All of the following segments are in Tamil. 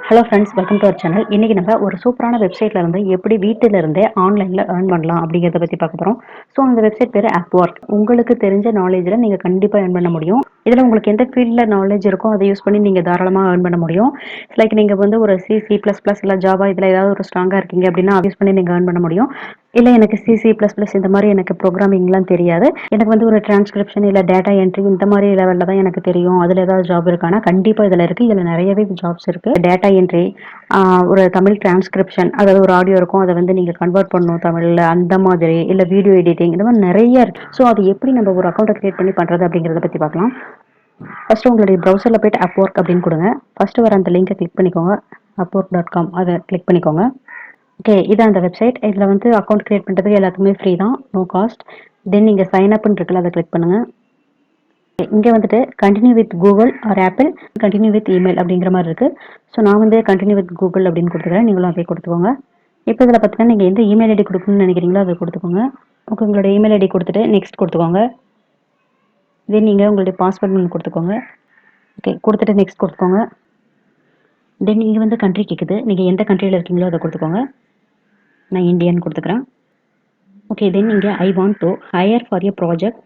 Hello friends, welcome to our channel. இன்னைக்கு நம்ம ஒரு சூப்பரான வெப்சைட்ல இருந்து எப்படி வீட்டில இருந்தே ஆன்லைன்ல ஏர்ன் பண்ணலாம் அப்படிங்கிறத பத்தி பார்க்க போறோம். ஸோ அந்த வெப்சைட் பேரு upwork. உங்களுக்கு தெரிஞ்ச நாலேஜ்ல நீங்க கண்டிப்பா ஏர்ன் பண்ண முடியும். இதுல உங்களுக்கு எந்த ஃபீல்ட்ல நாலேஜ் இருக்கோ அதை யூஸ் பண்ணி நீங்க தாராளமா ஏர்ன் பண்ண முடியும். லைக் நீங்க வந்து ஒரு C++ இல்ல ஜாவா இதுல ஏதாவது ஒரு ஸ்ட்ராங்கா இருக்கீங்க அப்படின்னா அதை யூஸ் பண்ணி நீங்க ஏர்ன் பண்ண முடியும். இல்ல எனக்கு C++ இந்த மாதிரி எனக்கு ப்ரோக்ராமிங்லாம் தெரியாது, எனக்கு வந்து ஒரு டிரான்ஸ்கிரிப்ஷன் இல்ல டேட்டா என்ட்ரி இந்த மாதிரி லெவல்ல தான் எனக்கு தெரியும், அதுல ஏதாவது ஜாப் இருக்கானா கண்டிப்பா இதுல இருக்கு. இதுல நிறையவே ஜாப்ஸ் இருக்கு. டேட்டா என்ட்ரி, ஒரு தமிழ் டிரான்ஸ்கிரிப்ஷன், அதாவது ஒரு ஆடியோ இருக்கும் அதை வந்து நீங்க கன்வெர்ட் பண்ணணும் தமிழ்ல, அந்த மாதிரி இல்ல வீடியோ எடிட்டிங், இந்த மாதிரி நிறைய இருக்கு. ஸோ அது எப்படி நம்ம ஒரு அக்கௌண்ட்டை கிரியேட் பண்ணி பண்றது அப்படிங்கறத பத்தி பார்க்கலாம். ஃபர்ஸ்ட் உங்களுடைய ப்ரௌசர்ல போயிட்டு upwork அப்படின்னு கொடுங்க. ஃபர்ஸ்ட் வர அந்த லிங்கை கிளிக் பண்ணிக்கோங்க. upwork.com அதை கிளிக் பண்ணிக்கோங்க. ஓகே, இதான் அந்த வெப்சைட். இதில் வந்து அக்கௌண்ட் கிரியேட் பண்ணுறதுக்கு எல்லாத்துக்குமே ஃப்ரீ தான், நோ காஸ்ட். தென் நீங்கள் சைன் அப்னு இருக்குல்ல, அதை கிளிக் பண்ணுங்கள். இங்கே வந்துட்டு continue with Google R apple, continue with email அப்படிங்கிற மாதிரி இருக்குது. ஸோ நான் வந்து கண்டினியூ வித் கூகுள் அப்படின்னு கொடுத்துக்கிறேன், நீங்களும் அதே கொடுத்துக்கோங்க. இப்போ இதில் பார்த்தீங்கன்னா நீங்கள் எந்த இமெயில் ஐடி கொடுக்கணும்னு நினைக்கிறீங்களோ அதை கொடுத்துக்கோங்க. ஓகே, உங்களோட இமெயில் ஐடி கொடுத்துட்டு நெக்ஸ்ட் கொடுத்துக்கோங்க. தென் நீங்கள் உங்களுடைய பாஸ்வேர்ட் கொடுத்துக்கோங்க. ஓகே, கொடுத்துட்டு நெக்ஸ்ட் கொடுத்துக்கோங்க. தென் இங்கே வந்து கண்ட்ரி கேட்குது, நீங்கள் எந்த கண்ட்ரியில் இருக்கீங்களோ அதை கொடுத்துக்கோங்க. நான் இந்தியன் கொடுத்துக்கிறேன். ஓகே, தென் இங்கே I want to hire for a project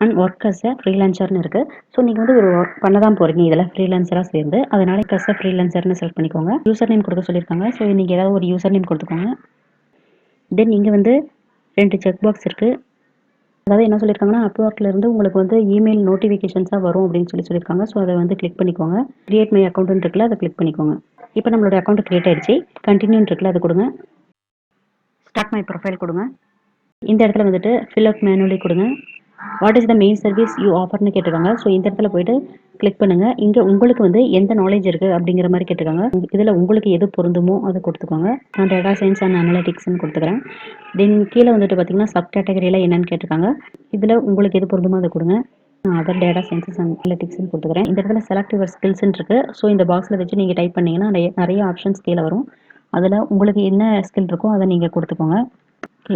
and work as a ஃப்ரீலான்சர்னு இருக்குது. ஸோ நீங்கள் வந்து ஒரு ஒர்க் பண்ண தான் போகிறீங்க இதில் ஃப்ரீலான்சராக சேர்ந்து, அதனால கஸ் அ ஃப்ரீலான்சர்னு செலக்ட் பண்ணிக்கோங்க. யூசர் நேம் கொடுக்க சொல்லியிருக்காங்க, ஸோ நீங்கள் ஏதாவது ஒரு யூசர் நேம் கொடுத்துக்கோங்க. தென் இங்கே வந்து 2 செக் பாக்ஸ் இருக்குது. அதாவது என்ன சொல்லியிருக்காங்கன்னா, upworkல இருந்து உங்களுக்கு வந்து இமெயில் நோட்டிஃபிகேஷன்ஸாக வரும் அப்படின்னு சொல்லியிருக்காங்க. ஸோ அதை வந்து கிளிக் பண்ணிக்கோங்க. கிரியேட் மை அக்கௌண்ட்னு இருக்குல்ல, அதை கிளிக் பண்ணிக்கோங்க. இப்போ நம்மளோட அக்கௌண்ட் கிரியேட் ஆயிடுச்சு. கண்டினியூன்னு இருக்குல்ல, அதை கொடுங்க. ஸ்டார்ட் மை ப்ரொஃபைல் கொடுங்க. இந்த இடத்துல வந்துட்டு ஃபில் அவுட் மேனுவலி கொடுங்க. What is the main service you ஆஃபர்னு கேட்டிருக்காங்க. ஸோ இந்த இடத்துல போயிட்டு கிளிக் பண்ணுங்க. இங்கே உங்களுக்கு வந்து எந்த நாலேஜ் இருக்குது அப்படிங்கிற மாதிரி கேட்டிருக்காங்க. இதில் உங்களுக்கு எது பொருந்துமோ அதை கொடுத்துக்கோங்க. நான் டேட்டா சயின்ஸ் அண்ட் அனலிட்டிக்ஸ்னு கொடுத்துக்கிறேன். தென் கீழே வந்துட்டு பார்த்தீங்கன்னா சப் கேட்டகரியில் என்னன்னு கேட்டிருக்காங்க. இதில் உங்களுக்கு எது பொருந்துமோ அதை கொடுங்க. நான் அதர் டேட்டா சயின்ஸஸ் அண்ட் அனலிட்டிக்ஸ்னு கொடுத்துக்கிறேன். இந்த இடத்துல செலக்ட் யுவர் ஸ்கில்ஸ்ன்னு இருக்கு. ஸோ இந்த பாக்ஸில் வச்சு நீங்கள் டைப் பண்ணீங்கன்னா நிறைய ஆப்ஷன்ஸ் கீழே வரும். அதில் உங்களுக்கு என்ன ஸ்கில் இருக்கோ அதை நீங்கள் கொடுத்துக்கோங்க.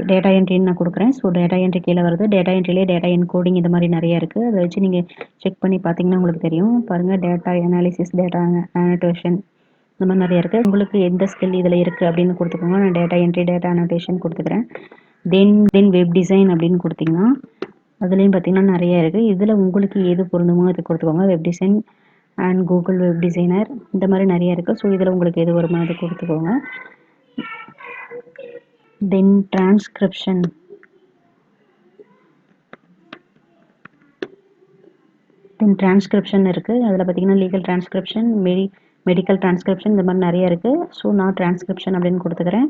டேட்டா என்ட்ரின்னு நான் கொடுக்குறேன். ஸோ டேட்டா என்ட்ரி கீழே வருது. டேட்டா என்ட்ரிலே டேட்டா என்கோடிங் இந்த மாதிரி நிறைய இருக்குது. அதை வச்சு நீங்கள் செக் பண்ணி பார்த்தீங்கன்னா உங்களுக்கு தெரியும். பாருங்கள், டேட்டா அனாலிசிஸ், டேட்டா அனோட்டேஷன், இந்த மாதிரி நிறைய இருக்குது. உங்களுக்கு எந்த ஸ்கில் இதில் இருக்குது அப்படின்னு கொடுத்துக்கோங்க. நான் டேட்டா என்ட்ரி, டேட்டா அனோட்டேஷன் கொடுத்துக்கிறேன். தென் வெப் டிசைன் அப்படின்னு கொடுத்தீங்கன்னா அதுலேயும் பார்த்தீங்கன்னா நிறைய இருக்குது. இதில் உங்களுக்கு எது பொருந்துமோ அதை கொடுத்துக்கோங்க. Web design and Google web designer இந்த மாதிரி நிறைய இருக்குது. ஸோ இதில் உங்களுக்கு எது வருமோ அதை கொடுத்துக்கோங்க. தென் டிரான்ஸ்கிரிப்ஷன், இருக்குது. அதில் பார்த்தீங்கன்னா லீகல் டிரான்ஸ்கிரிப்ஷன், மெடிக்கல் டிரான்ஸ்கிரிப்ஷன் இந்த மாதிரி நிறைய இருக்குது. ஸோ நான் டிரான்ஸ்கிரிப்ஷன் அப்படின்னு கொடுத்துக்கிறேன்.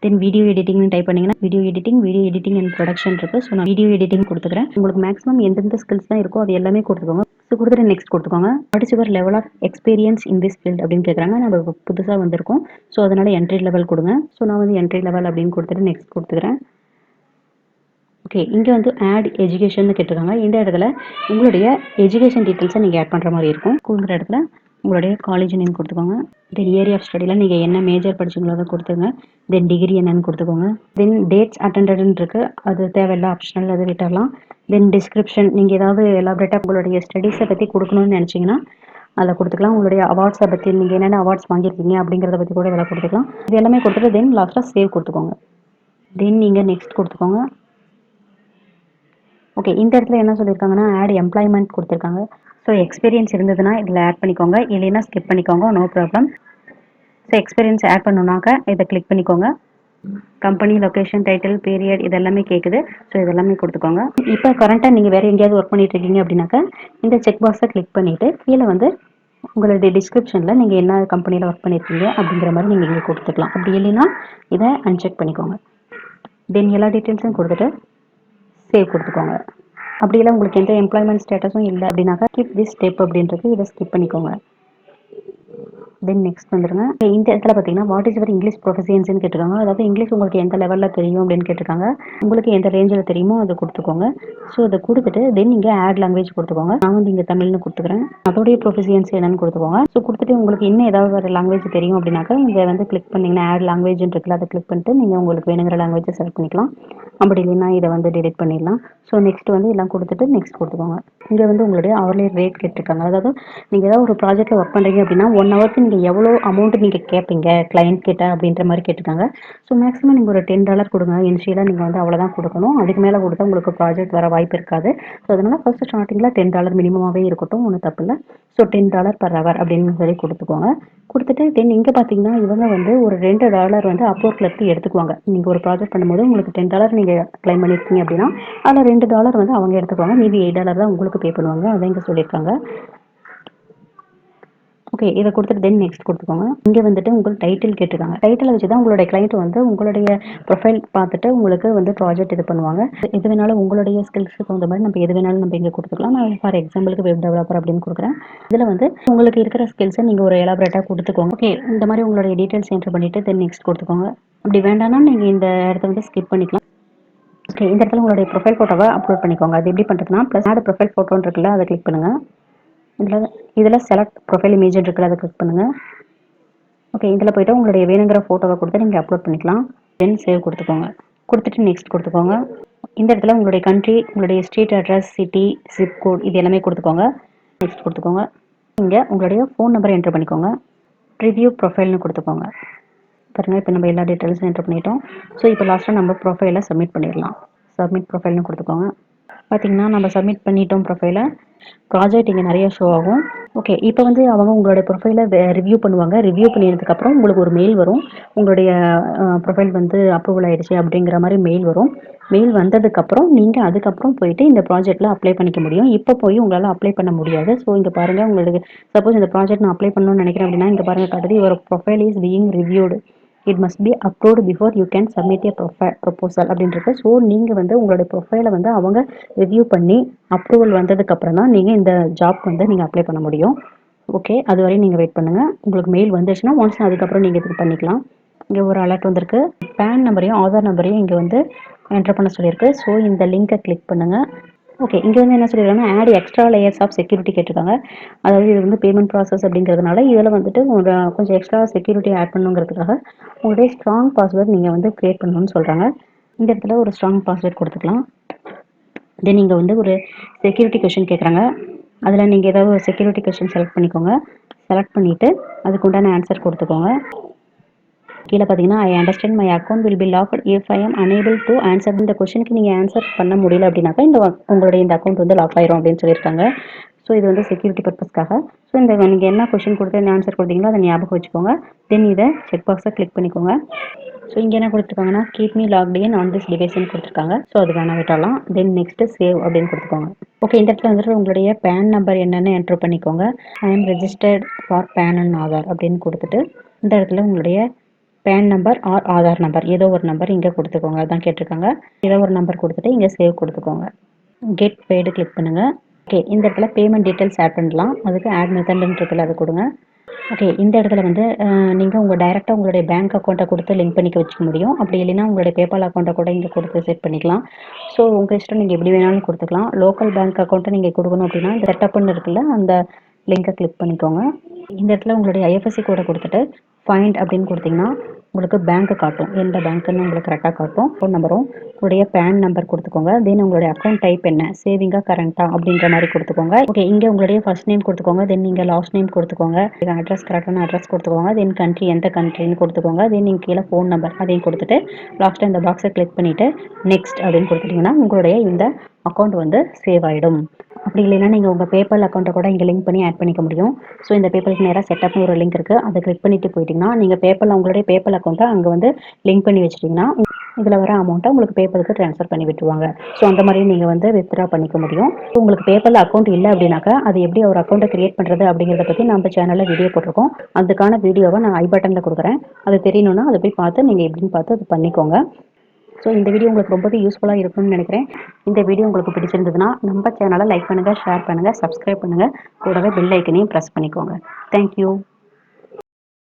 தென் வீடியோ எடிட்டிங்னு டைப் பண்ணிங்கன்னா வீடியோ எடிட்டிங் அண்ட் ப்ரொடக்ஷன் இருக்குது. ஸோ நான் வீடியோ எடிட்டிங் கொடுத்துக்கிறேன். உங்களுக்கு மேக்ஸிமம் எந்தெந்த ஸ்கில்ஸ் தான் இருக்கோ அது எல்லாமே கொடுத்துக்கோங்க. ஸோ கொடுத்துட்டு நெக்ஸ்ட் கொடுத்துக்கோங்க. What is your level of experience in this field அப்படின்னு கேட்குறாங்க. நம்ம புதுசாக வந்திருக்கோம், ஸோ அதனால என்ட்ரி லெவல் கொடுங்க. ஸோ நான் வந்து என்ட்ரி லெவல் அப்படின்னு கொடுத்துட்டு நெக்ஸ்ட் கொடுத்துக்கிறேன். ஓகே, இங்கே வந்து ஆட் எஜுகேஷன் கேட்டிருக்காங்க. இந்த இடத்துல உங்களுடைய எஜுகேஷன் டீட்டெயில்ஸை நீங்கள் ஆட் பண்ணுற மாதிரி இருக்கும். ஸ்கூலுங்கிற இடத்துல உங்களுடைய காலேஜ் நேம் கொடுத்துக்கோங்க. தென் ஏரியா ஆஃப் ஸ்டடியில் நீங்கள் என்ன மேஜர் படிச்சிங்களோ அதை கொடுத்துங்க. தென் டிகிரி என்னன்னு கொடுத்துக்கோங்க. தென் டேட்ஸ் அட்டெண்டட்னு இருக்குது, அது தேவையில்லை, ஆப்ஷனல், அதை விட்டுடலாம். தென் டிஸ்கிரிப்ஷன், நீங்கள் ஏதாவது எலாபரேட்டாக உங்களுடைய ஸ்டடீஸை பற்றி கொடுக்கணும்னு நினச்சிங்கன்னா அதில் கொடுத்துக்கலாம். உங்களுடைய அவார்ட்ஸை பற்றி நீங்கள் என்னென்ன அவார்ட்ஸ் வாங்கியிருக்கீங்க அப்படிங்கிறத பற்றி கூட இதில் கொடுத்துக்கலாம். இது எல்லாமே கொடுத்துட்டு தென் லாஸ்ட்டாக சேவ் கொடுத்துக்கோங்க. தென் நீங்கள் நெக்ஸ்ட் கொடுத்துக்கோங்க. ஓகே, இந்த இடத்துல என்ன சொல்லியிருக்காங்கன்னா ஆட் எம்ப்ளாய்மெண்ட் கொடுத்துருக்காங்க. ஸோ எக்ஸ்பீரியன்ஸ் இருந்ததுன்னா இதில் ஆட் பண்ணிக்கோங்க, இல்லைன்னா ஸ்கிப் பண்ணிக்கோங்க, no problem. So experience add பண்ணணுன்னாக்க இதை கிளிக் பண்ணிக்கோங்க. கம்பெனி, லொக்கேஷன், டைட்டில், பீரியட் இதெல்லாமே கேட்குது. ஸோ இதெல்லாமே கொடுத்துக்கோங்க. இப்போ கரண்ட்டாக நீங்கள் வேறு எங்கேயாவது ஒர்க் பண்ணிட்டு இருக்கீங்க அப்படின்னாக்கா இந்த செக் பாக்ஸை கிளிக் பண்ணிவிட்டு கீழே வந்து உங்களுடைய டிஸ்கிரிப்ஷனில் நீங்கள் என்ன கம்பெனியில் ஒர்க் பண்ணியிருக்கீங்க அப்படிங்கிற மாதிரி நீங்கள் இங்கே கொடுத்துக்கலாம். அப்படி இல்லைன்னா இதை அன்செக் பண்ணிக்கோங்க. தென் எல்லா டீட்டெயில்ஸும் கொடுத்துட்டு சேவ் கொடுத்துக்கோங்க. அப்படி இல்லை உங்களுக்கு எந்த எம்ப்ளாய்மெண்ட் ஸ்டேட்டஸும் இல்லை அப்படின்னாக்கா ஸ்கிப் திஸ் ஸ்டெப் அப்படின்றது இதை ஸ்கிப் பண்ணிக்கோங்க. தென் நெக்ஸ்ட் வந்துருங்க. இந்த இடத்துல பார்த்தீங்கன்னா வாட் இஸ் யுவர் இங்கிலீஷ் ப்ரொஃபிஷியன்சின்னு கேட்டிருக்காங்க. அதாவது இங்கிலீஷ் உங்களுக்கு எந்த லெவலில் தெரியும் அப்படின்னு கேட்டிருக்காங்க. உங்களுக்கு எந்த ரேஞ்சில் தெரியுமோ அதை கொடுத்துக்கோங்க. ஸோ அதை கொடுத்துட்டு தென் இங்கே ஆட் லாங்குவேஜ் கொடுத்துக்கோங்க. நான் வந்து இங்கே தமிழ்னு கொடுத்துக்கிறேன். அதோடைய ப்ரொஃபிஷியன்சி என்னன்னு கொடுத்துக்கோங்க. ஸோ கொடுத்துட்டு உங்களுக்கு இன்னும் ஏதாவது ஒரு லாங்குவேஜ் தெரியும் அப்படின்னாக்கா இங்கே வந்து கிளிக் பண்ணிங்கன்னா ஆட் லாங்குவேஜ் இருக்குல்ல, அதை கிளிக் பண்ணிட்டு நீங்கள் உங்களுக்கு வேணுங்கிற லாங்குவேஜை செலக்ட் பண்ணிக்கலாம். அப்படி இல்லைன்னா இதை வந்து டிலீட் பண்ணிடலாம். ஸோ நெக்ஸ்ட் வந்து எல்லாம் கொடுத்துட்டு நெக்ஸ்ட் கொடுத்துக்கோங்க. இங்க வந்து உங்களுடைய ஹவர்லி ரேட் கேட்டிருக்காங்க. அதாவது நீங்க ஏதாவது ஒரு ப்ராஜெக்ட்ல ஒர்க் பண்றீங்க அப்படின்னா, 1 ஹவருக்கு நீங்க எவ்வளோ அமௌண்ட் நீங்க கேட்பீங்க கிளையண்ட் கிட்ட அப்படின்ற மாரி கேட்டிருக்காங்க. ஸோ மேக்ஸிமம் நீங்க ஒரு $10 குடுங்க. இனிஷியலா நீங்க வந்து அவ்வளோதான் குடுக்கணும். அதுக்கு மேல குடுத்தா உங்களுக்கு ப்ராஜெக்ட் வர வாய்ப்பு இருக்காது. ஸோ அதனால ஃபர்ஸ்ட் ஸ்டார்ட்டிங்ல $10 மினிமமாவே இருக்கட்டும். ஒண்ணும் தப்பில்ல. ஸோ $10 பெர் ஹவர் அப்படின்னு சொல்லி குடுத்துக்கோங்க. குடுத்துட்டு தென் இங்க பார்த்தீங்கன்னா, இவங்க வந்து ஒரு $2 வந்து Upworkல இருந்து எடுத்துக்குவாங்க. நீங்க ஒரு ப்ராஜெக்ட் பண்ணும்போது உங்களுக்கு $10 நீங்க கிளைம் பண்ணியிருக்கீங்க அப்படின்னா, அதுல $2 வந்து அவங்க எடுத்துக்குவாங்க. மீதி $8 தான் உங்களுக்கு பே பண்ணுவாங்க. அதான் இங்க சொல்லியிருக்காங்க. ஓகே. இத குடுத்துட்டு தென் நெக்ஸ்ட் குடுத்துக்கோங்க. இங்க வந்துட்டு உங்கள் டைட்டில் கேட்டிருக்காங்க. டைட்டில வச்சு தான் உங்களுடைய கிளையண்ட் வந்து உங்களுடைய ப்ரொஃபைல் பார்த்துட்டு உங்களுக்கு வந்து ப்ராஜெக்ட் இது பண்ணுவாங்க. எது வேணாலும் உங்களுடைய ஸ்கில்ஸ்க்கு தகுந்த மாரி நம்ம எது வேணாலும் நம்ம இங்க குடுத்துக்கலாம். நான் ஃபார் எக்ஸாம்பிளுக்கு வெப் டெவலப்பர் அப்படின்னு குடுக்குறேன். இதுல வந்து உங்களுக்கு இருக்கிற ஸ்கில்ஸ நீங்க ஒரு எலாபரேட்டா குடுத்துக்கோங்க. ஓகே. இந்த மாரி உங்களுடைய டீட்டெயில்ஸ் என்டர் பண்ணிட்டு தென் நெக்ஸ்ட் குடுத்துக்கோங்க. அப்படி வேண்டாம்னா நீங்க இந்த இடத்த வந்து ஸ்கிப் பண்ணிக்கலாம். ஓகே. இந்த இடத்துல உங்களுடைய ப்ரொஃபைல் ஃபோட்டோவ அப்லோட் பண்ணிக்கோங்க. அது எப்படி பண்றதுன்னா, பிளஸ் ஆட் ப்ரொஃபைல் ஃபோட்டோன்னு இருக்குல்ல, அத கிளிக் பண்ணுங்க. இதுல இதுல செலக்ட் ப்ரொஃபைல் இமேஜ்ன்னு இருக்குல்ல, அத கிளிக் பண்ணுங்க. ஓகே. இதுல போயிட்டு உங்களுடைய வேணுங்கிற ஃபோட்டோவ குடுத்து நீங்க அப்லோட் பண்ணிக்கலாம். தென் சேவ் குடுத்துக்கோங்க. குடுத்துட்டு நெக்ஸ்ட் குடுத்துக்கோங்க. இந்த இடத்துல உங்களுடைய கண்ட்ரி, உங்களுடைய street address, city, zip code இது எல்லாமே குடுத்துக்கோங்க. நெக்ஸ்ட் குடுத்துக்கோங்க. இங்க உங்களுடைய ஃபோன் நம்பர் என்டர் பண்ணிக்கோங்க. ரிவ்யூ ப்ரொஃபைல்னு குடுத்துக்கோங்க. பாருங்க, இப்ப நம்ம எல்லா டீட்டெயில்ஸும் என்டர் பண்ணிட்டோம். ஸோ இப்போ லாஸ்ட்டா நம்ம ப்ரொஃபைல சப்மிட் பண்ணிடலாம். சப்மிட் ப்ரொஃபைல்னு குடுத்துக்கோங்க. பார்த்தீங்கன்னா, நம்ம சப்மிட் பண்ணிட்டோம் ப்ரொஃபைல. ப்ராஜெக்ட் இங்க நெறைய ஷோ ஆகும். ஓகே. இப்ப வந்து அவங்க உங்களுடைய ப்ரொஃபைல ரிவ்யூ பண்ணுவாங்க. ரிவ்யூ பண்ணினதுக்கப்புறம் உங்களுக்கு ஒரு மெயில் வரும். உங்களுடைய ப்ரொஃபைல் வந்து அப்ரூவல் ஆயிடுச்சு அப்படிங்கிற மாரி மெயில் வரும். மெயில் வந்ததுக்கப்புறம் நீங்க அதுக்கப்புறம் போயிட்டு இந்த ப்ராஜெக்ட்ல அப்ளை பண்ணிக்க முடியும். இப்ப போய் உங்களால அப்ளை பண்ண முடியாது. ஸோ இங்க பாருங்க, உங்களுக்கு சப்போஸ் இந்த ப்ராஜெக்ட் நான் அப்ளை பண்ணணும்னு நெனைக்கிறேன் அப்படின்னா, இங்க பாருங்க காட்டுது your profile is being reviewed. It must be approved before you can submit a proposal அப்படின்னு இருக்கு. ஸோ நீங்க வந்து உங்களுடைய ப்ரொஃபைல வந்து அவங்க ரிவ்யூ பண்ணி அப்ரூவல் வந்ததுக்கு அப்புறம் தான் நீங்க இந்த ஜாப்க்கு வந்து நீங்க அப்ளை பண்ண முடியும். ஓகே. அதுவரையும் நீங்க வெயிட் பண்ணுங்க. உங்களுக்கு மெயில் வந்துச்சுன்னா ஒன்ஸ் அதுக்கப்புறம் நீங்க இது பண்ணிக்கலாம். இங்க ஒரு அலர்ட் வந்திருக்கு. பேன் நம்பரையும், ஆதார் நம்பரையும் இங்க வந்து என்டர் பண்ண சொல்லியிருக்கு. ஸோ இந்த லிங்க கிளிக் பண்ணுங்க. ஓகே. இங்க வந்து என்ன சொல்லியிருக்காங்கன்னா, add extra layers of security கேட்டிருக்காங்க. அதாவது இது வந்து பேமெண்ட் ப்ராசஸ் அப்படிங்கிறதுனால, இதுல வந்துட்டு ஒரு கொஞ்சம் எக்ஸ்ட்ரா செக்யூரிட்டி ஆட் பண்ணணுங்கிறதுக்காக, உங்களுடைய ஸ்ட்ராங் பாஸ்வேர்ட் நீங்க வந்து கிரியேட் பண்ணணும்னு சொல்றாங்க. இந்த இடத்துல ஒரு ஸ்ட்ராங் பாஸ்வேர்ட் குடுத்துக்கலாம். தென் இங்க வந்து ஒரு செக்யூரிட்டி கொஸ்டின் கேட்குறாங்க. அதுல நீங்க ஏதாவது ஒரு செக்யூரிட்டி கொஸ்டின் செலக்ட் பண்ணிக்கோங்க. செலக்ட் பண்ணிட்டு அதுக்கு உண்டான ஆன்சர் குடுத்துக்கோங்க. கீழ பார்த்தீங்கன்னா, I understand my account will be locked if I am unable to answer. இந்த கொஸ்டினுக்கு நீங்க ஆன்சர் பண்ண முடியல அப்படின்னாக்கா, உங்களுடைய இந்த அக்கவுண்ட் வந்து லாக் ஆயிரும் அப்படின்னு சொல்லியிருக்காங்க. ஸோ இது வந்து செக்யூரிட்டி பர்பஸ்க்காக. ஸோ இந்த நீங்க என்ன கொஸ்டின் குடுத்து என்ன ஆன்சர் குடுத்தீங்களோ அத ஞாபகம் வச்சுக்கோங்க. தென் இத செக் பாக்ஸ கிளிக் பண்ணிக்கோங்க. ஸோ இங்க என்ன குடுத்துருக்காங்கன்னா, keep me logged in on this டிவைஸ்ன்னு குடுத்துருக்காங்க. ஸோ அது வேணா விட்டுறலாம். தென் நெக்ஸ்ட் சேவ் அப்படின்னு குடுத்துக்கோங்க. ஓகே. இந்த இடத்துல வந்துட்டு உங்களுடைய பேன் நம்பர் என்னன்னு என்டர் பண்ணிக்கோங்க. I am registered for PAN and Aadhaar அப்படின்னு குடுத்துட்டு, இந்த இடத்துல உங்களுடைய PAN number or Aadhaar number ஏதோ ஒரு நம்பர் இங்க குடுத்துக்கோங்க. அதான் கேட்டிருக்காங்க. ஏதோ ஒரு நம்பர் குடுத்துட்டு இங்க சேவ் குடுத்துக்கோங்க. கெட் பெய்டு கிளிக் பண்ணுங்க. ஓகே. இந்த இடத்துல பேமெண்ட் டீட்டெயில்ஸ் ஆட் பண்ணலாம். அதுக்கு ஆட் மெத்தட்ன்னு இருக்குல்ல, அத குடுங்க. ஓகே. இந்த இடத்துல வந்து நீங்க டைரக்ட்டா உங்களுடைய பேங்க் அக்கவுண்ட்ட குடுத்து லிங்க் பண்ணிக்க வச்சுக்க முடியும். அப்படி இல்லைன்னா உங்களுடைய பேபால் அக்கவுண்ட்ட கூட இங்க குடுத்து செட் பண்ணிக்கலாம். ஸோ உங்க இஷ்டம். நீங்க எப்படி வேணாலும் குடுத்துக்கலாம். லோக்கல் பேங்க் அக்கவுண்ட்ட நீங்க குடுக்கணும் அப்படின்னா, இந்த செட்டப்ன்னு இருக்குல்ல, அந்த லிங்க கிளிக் பண்ணிக்கோங்க. இந்த இடத்துல உங்களுடைய ஐஎஃப்எஸ்சி கோட குடுத்துட்டு, ஃபைண்ட் அப்படின்னு குடுத்தீங்கன்னா, உங்களுக்கு பேங்க் காட்டும். எந்த பேங்க்ன்னு உங்களுக்கு கரெக்ட்டா காட்டும். ஃபோன் நம்பரும், உங்களுடைய பேன் நம்பர் குடுத்துக்கோங்க. தென் உங்களுடைய அக்கவுண்ட் டைப் என்ன? சேவிங்கா, கரண்ட்டா அப்படின்ற மாரி குடுத்துக்கோங்க. ஓகே. இங்க உங்களுடைய ஃபர்ஸ்ட் நேம் குடுத்துக்கோங்க. தென் நீங்க லாஸ்ட் நேம் குடுத்துக்கோங்க. அட்ரஸ் கரெக்ட்டான அட்ரஸ் குடுத்துக்கோங்க. தென் கண்ட்ரி எந்த கண்ட்ரின்னு குடுத்துக்கோங்க. தென் நீங்க கீழ ஃபோன் நம்பர் அதையும் குடுத்துட்டு, லாஸ்ட்டா இந்த பாக்ஸ கிளிக் பண்ணிட்டு, நெக்ஸ்ட் அப்படின்னு குடுத்துட்டீங்கன்னா, உங்களுடைய இந்த அக்கவுண்ட் வந்து சேவ் ஆயிடும். அப்படி இல்லைன்னா நீங்க உங்க பேபால் அக்கவுண்ட்ட கூட இங்க லிங்க் பண்ணி ஆட் பண்ணிக்க முடியும். ஸோ இந்த பேபாலுக்கு நேரா செட்டப்னு ஒரு லிங்க் இருக்கு. அத கிளிக் பண்ணிட்டு போயிட்டீங்கன்னா, நீங்க உங்களுடைய பேபால் அக்கவுண்ட்ட அங்க வந்து லிங்க் பண்ணி வச்சுட்டீங்கன்னா, இதுல வர அமௌண்ட்ட உங்களுக்கு பேபாலுக்கு ட்ரான்ஸ்ஃபர் பண்ணி விட்டுருவாங்க. ஸோ அந்த மாரி நீங்க வந்து வித்ட்ரா பண்ணிக்க முடியும். உங்களுக்கு பேபால் அக்கவுண்ட் இல்ல அப்படின்னாக்கா, அது எப்படி ஒரு அக்கவுண்ட்ட கிரியேட் பண்றது அப்படிங்கிறத பத்தி நம்ம சேனல்ல வீடியோ போட்டிருக்கோம். அதுக்கான வீடியோவ நான் ஐ பட்டன்ல குடுக்குறேன். அது தெரியணும்னா அத போய் பார்த்து நீங்க எப்படின்னு பார்த்து அது பண்ணிக்கோங்க. ஸோ இந்த வீடியோ உங்களுக்கு ரொம்பவே யூஸ்ஃபுல்லா இருக்கும்னு நினைக்கிறேன். இந்த வீடியோ உங்களுக்கு பிடிச்சிருந்ததுன்னா, நம்ம சேனல லைக் பண்ணுங்க, ஷேர் பண்ணுங்க, சப்ஸ்கிரைப் பண்ணுங்க. கூடவே பெல் ஐக்கனையும் பிரஸ் பண்ணிக்கோங்க. Thank you.